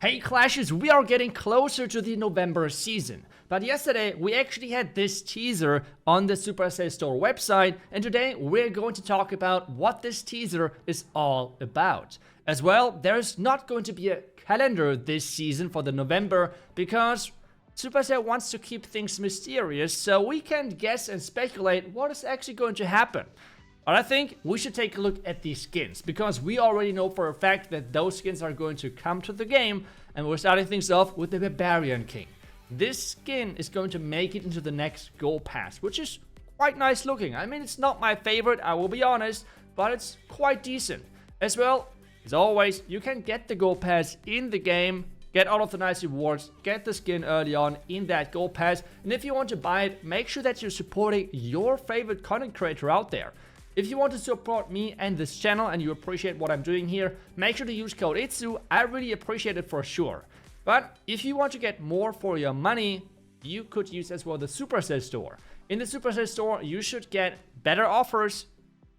Hey Clashes, we are getting closer to the November season. But yesterday we actually had this teaser on the Supercell store website, and today we're going to talk about what this teaser is all about. As well, there's not going to be a calendar this season for the November because Supercell wants to keep things mysterious, so we can guess and speculate what is actually going to happen. But I think we should take a look at these skins, because we already know for a fact that those skins are going to come to the game, and we're starting things off with the Barbarian King. This skin is going to make it into the next Gold Pass, which is quite nice looking. I mean, it's not my favorite, I will be honest, but it's quite decent. As well, as always, you can get the Gold Pass in the game, get all of the nice rewards, get the skin early on in that Gold Pass, and if you want to buy it, make sure that you're supporting your favorite content creator out there. If you want to support me and this channel and you appreciate what I'm doing here, make sure to use code iTzu. I really appreciate it for sure. But if you want to get more for your money, you could use as well the Supercell store. In the Supercell store, you should get better offers,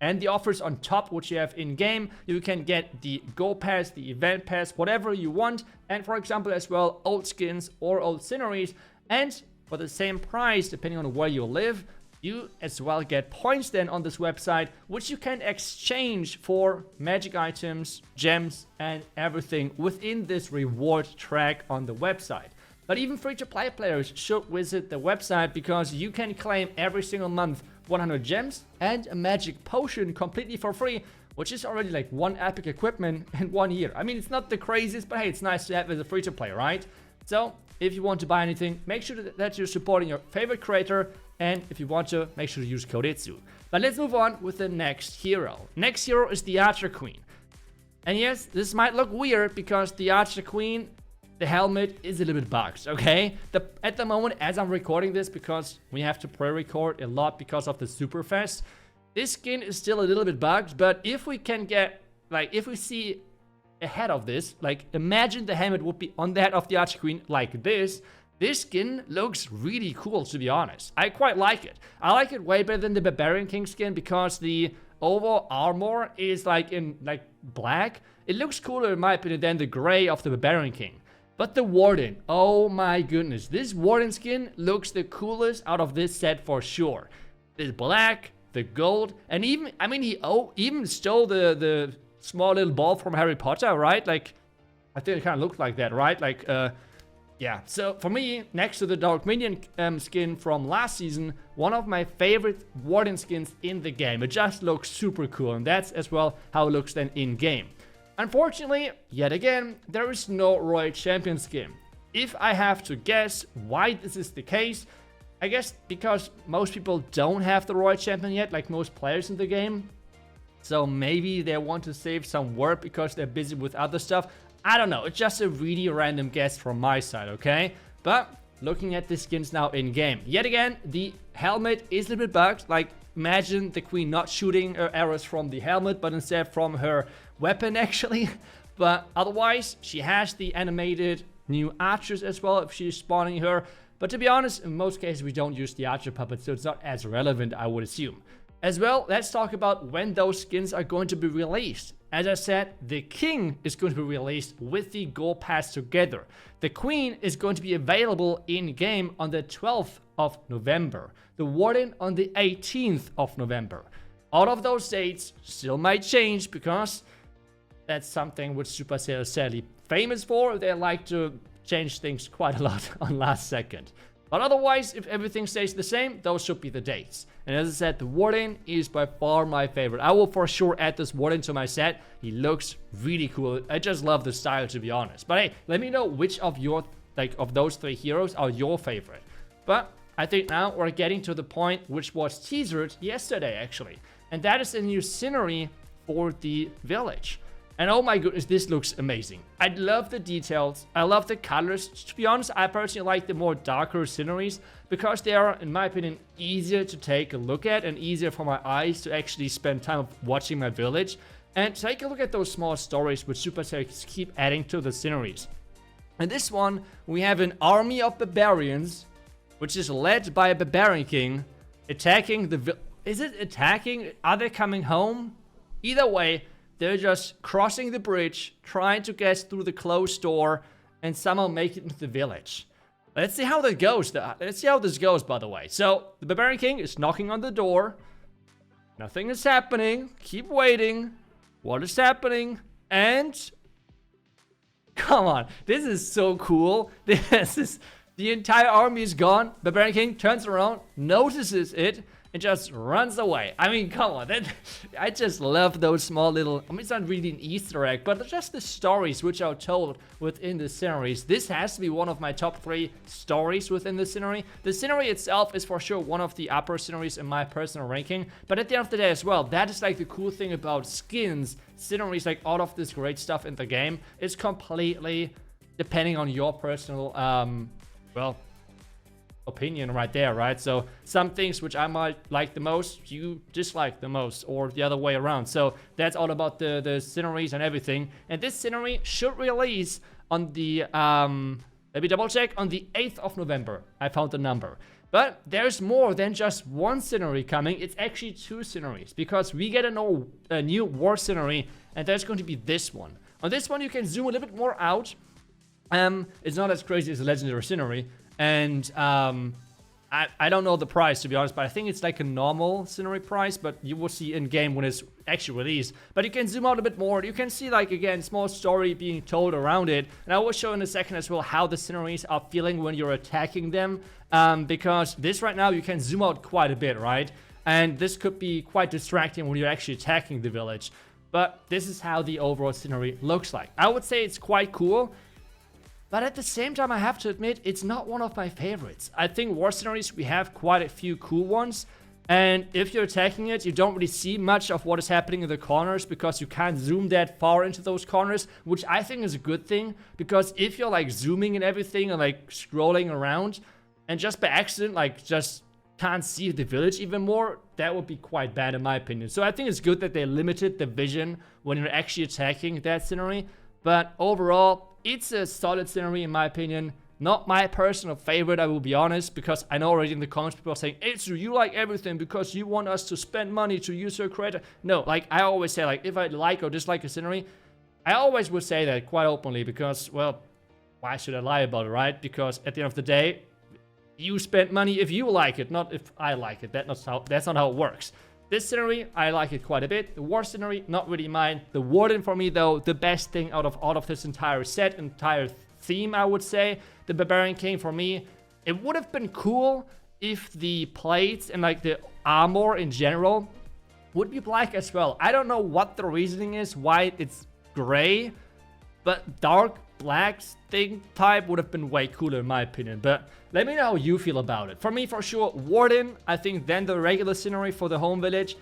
and the offers on top which you have in game. You can get the Gold Pass, the Event Pass, whatever you want, and for example as well old skins or old sceneries, and for the same price depending on where you live. You as well get points then on this website, which you can exchange for magic items, gems, and everything within this reward track on the website. But even free-to-play players should visit the website, because you can claim every single month 100 gems and a magic potion completely for free, which is already like one epic equipment in 1 year. I mean, it's not the craziest, but hey, it's nice to have as a free-to-play, right? So if you want to buy anything, make sure that you're supporting your favorite creator. And if you want to, make sure to use code iTzu. But let's move on with the next hero. Next hero is the Archer Queen. And yes, this might look weird because the Archer Queen, the helmet is a little bit bugged, okay? At the moment, as I'm recording this, because we have to pre-record a lot because of the Superfest, this skin is still a little bit bugged. But if we can get, if we see ahead of this, imagine the helmet would be on the head of the Archer Queen like this. This skin looks really cool, to be honest. I quite like it. I like it way better than the Barbarian King skin because the overall armor is in black. It looks cooler in my opinion than the gray of the Barbarian King. But the Warden, oh my goodness, this Warden skin looks the coolest out of this set for sure. The black, the gold, and even, I mean, he even stole the small little ball from Harry Potter, right? I think it kind of looked like that, right? Yeah, so for me, next to the Dark Minion skin from last season, one of my favorite Warden skins in the game. It just looks super cool, and that's as well how it looks then in game. Unfortunately, yet again, there is no Royal Champion skin. If I have to guess why this is the case, I guess because most people don't have the Royal Champion yet, like most players in the game. So maybe they want to save some work because they're busy with other stuff. I don't know, it's just a really random guess from my side, okay? But looking at the skins now in game, yet again, the helmet is a little bit bugged. Imagine the queen not shooting her arrows from the helmet, but instead from her weapon actually. But otherwise, she has the animated new archers as well if she's spawning her. But to be honest, in most cases we don't use the archer puppet, so it's not as relevant, I would assume. As well, let's talk about when those skins are going to be released. As I said, the King is going to be released with the Gold Pass together. The Queen is going to be available in-game on the 12th of November. The Warden on the 18th of November. All of those dates still might change because that's something which Supercell is sadly famous for. They like to change things quite a lot on last second. But otherwise, if everything stays the same, those should be the dates. And as I said, the Warden is by far my favorite. I will for sure add this Warden to my set. He looks really cool. I just love the style, to be honest. But hey, let me know which of your, of those three heroes are your favorite. But I think now we're getting to the point which was teasered yesterday, actually. And that is a new scenery for the village. And oh my goodness, this looks amazing. I love the details. I love the colors. To be honest, I personally like the more darker sceneries because they are, in my opinion, easier to take a look at and easier for my eyes to actually spend time watching my village. And take a look at those small stories which Supercell keep adding to the sceneries. In this one, we have an army of barbarians, which is led by a Barbarian King, attacking the Is it attacking? Are they coming home? Either way, they're just crossing the bridge, trying to get through the closed door, and somehow make it into the village. Let's see how that goes. Let's see how this goes, by the way. So, the Barbarian King is knocking on the door. Nothing is happening. Keep waiting. What is happening? And... come on. This is so cool. This is... the entire army is gone. Barbarian King turns around, notices it, and just runs away. I mean, come on. I just love those small little... I mean, it's not really an Easter egg, but just the stories which are told within the sceneries. This has to be one of my top 3 stories within the scenery. The scenery itself is for sure one of the upper sceneries in my personal ranking. But at the end of the day as well, that is like the cool thing about skins, sceneries, like all of this great stuff in the game. It's completely depending on your personal, well... opinion right there, right? So some things which I might like the most, you dislike the most, or the other way around. So that's all about the sceneries and everything. And this scenery should release on the let me double check, on the 8th of November. I found the number. But there's more than just one scenery coming. It's actually 2 sceneries, because we get a new war scenery, and there's going to be this one. On this one you can zoom a little bit more out. It's not as crazy as a legendary scenery. And I don't know the price, to be honest, but I think it's like a normal scenery price, but you will see in game when it's actually released. But you can zoom out a bit more. You can see, like, again, small story being told around it. And I will show in a second as well how the sceneries are feeling when you're attacking them, because this right now you can zoom out quite a bit, right? And this could be quite distracting when you're actually attacking the village. But this is how the overall scenery looks like. I would say it's quite cool. But at the same time, I have to admit, it's not one of my favorites. I think war sceneries, we have quite a few cool ones. And if you're attacking it, you don't really see much of what is happening in the corners, because you can't zoom that far into those corners, which I think is a good thing. Because if you're like zooming and everything and like scrolling around and just by accident, like just can't see the village even more, that would be quite bad in my opinion. So I think it's good that they limited the vision when you're actually attacking that scenery. But overall, it's a solid scenery in my opinion. Not my personal favorite, I will be honest, because I know already in the comments people are saying, iTzu, you like everything because you want us to spend money to use your creator. No, like I always say, like if I like or dislike a scenery, I always would say that quite openly, because, well, why should I lie about it, right? Because at the end of the day, you spend money if you like it, not if I like it. That's not how it works. This scenery, I like it quite a bit. The war scenery, not really mine. The warden for me, though, the best thing out of all of this entire set, entire theme, I would say. The Barbarian King for me, it would have been cool if the plates and like the armor in general would be black as well. I don't know what the reasoning is, why it's gray, but dark black thing type would have been way cooler in my opinion. But let me know how you feel about it. For me, for sure, Warden, I think then the regular scenery for the home village.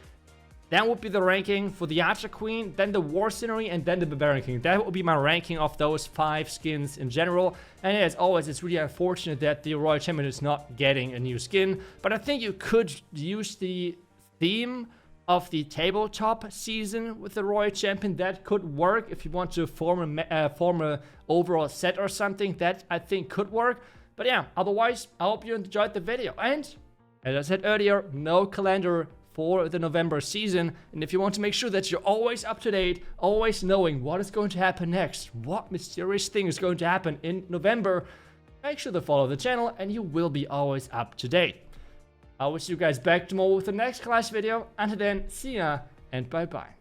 That would be the ranking for the iTzu Queen, then the War Scenery, and then the Barbarian King. That would be my ranking of those 5 skins in general. And as always, it's really unfortunate that the Royal Champion is not getting a new skin. But I think you could use the theme of the tabletop season with the Royal Champion. That could work if you want to form a overall set or something. That I think could work. But yeah, otherwise, I hope you enjoyed the video. And as I said earlier, no calendar for the November season. And if you want to make sure that you're always up to date, always knowing what is going to happen next, what mysterious thing is going to happen in November, make sure to follow the channel and you will be always up to date. I will see you guys back tomorrow with the next class video. Until then, see ya and bye bye.